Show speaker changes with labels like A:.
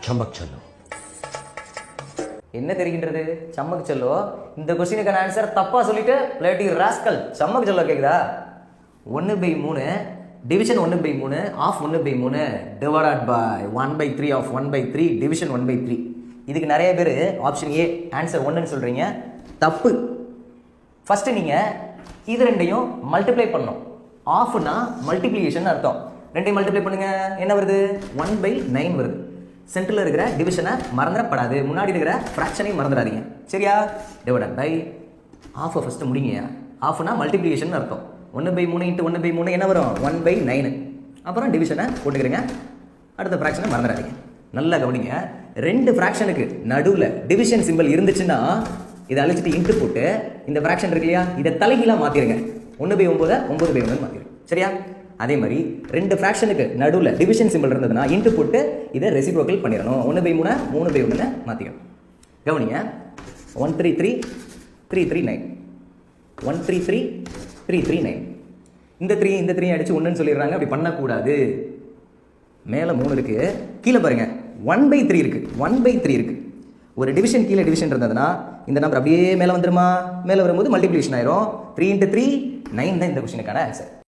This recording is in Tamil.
A: சமக் செல்லோ.
B: என்ன தெரிகின்றது? சம்மக்கு செல்லோ. இந்த கொஸ்டினுக்கான ஆன்சர் தப்பா சொல்லிட்டு லேட்டி ராஸ்கல். சம்மக்கு செல்லோ கேக்குதா? 1/3 division 1/3 of 1/3 divided by 1/3 of 1/3 division 1/3. இதுக்கு நிறைய பேர் ஆப்ஷன் ஏ ஆன்சர் 1ன்னு சொல்றீங்க. தப்பு. ஃபர்ஸ்ட் நீங்க இது ரெண்டையும் மல்டிப்ளை பண்ணணும். ஆஃப்னா மல்டிப்ளிகேஷன் அர்த்தம். ரெண்டையும் மல்டிப்ளை பண்ணுங்க, என்ன வருது? 1/9 வருது. சென்டரில் இருக்கிற டிவிஷனை மறந்துடப்படாது, முன்னாடி இருக்கிற ஃப்ராக்ஷனையும் மறந்துடாதீங்க, சரியா? டிவைடட் பை ஆஃபை ஃபஸ்ட்டு முடிங்க. ஆஃப்னா மல்டிப்ளிகேஷன் அர்த்தம். 1/3 இன்ட்டு 1/3 என்ன வரும்? 1/9. அப்புறம் டிவிஷனை போட்டுக்கிறீங்க, அடுத்த ஃப்ராக்ஷனை மறந்துடாதீங்க. நல்லா கவனிங்க, ரெண்டு ஃப்ராக்ஷனுக்கு நடுவில் டிவிஷன் சிம்பிள் இருந்துச்சுன்னா இதை அழிச்சிட்டு இன்ட்டு போட்டு இந்த ஃப்ராக்ஷன் இருக்கு இல்லையா, இதை தலைகீழாக மாற்றிடுங்க. 1/9 9/1 மாற்றிடுங்க, சரியா? அதே மாதிரி ரெண்டு ஃப்ராக்ஷனுக்கு நடுவில் டிவிஷன் சிம்பிள் இருந்ததுன்னா இன்ட்டு போட்டு இதை ரெசிப்ரோக்கல் பண்ணிடணும். 1/3 3/1 மாற்றிக்கணும். கவனிங்க, 133 339 133 339. இந்த 3 அடிச்சு 1ன்னு சொல்லிடுறாங்க. அப்படி பண்ணக்கூடாது. மேலே 3 இருக்கு, கீழே பாருங்க 1/3 இருக்கு. 1/3 இருக்கு. ஒரு டிவிஷன் கீழே டிவிஷன் இருந்ததுன்னா இந்த நம்பர் அப்படியே மேலே வந்துருமா? மேலே வரும்போது மல்டிப்ளிகேஷன் ஆயிரும். 3 × 3 9 தான் இந்த கொஸ்டினுக்கான ஆன்சர்.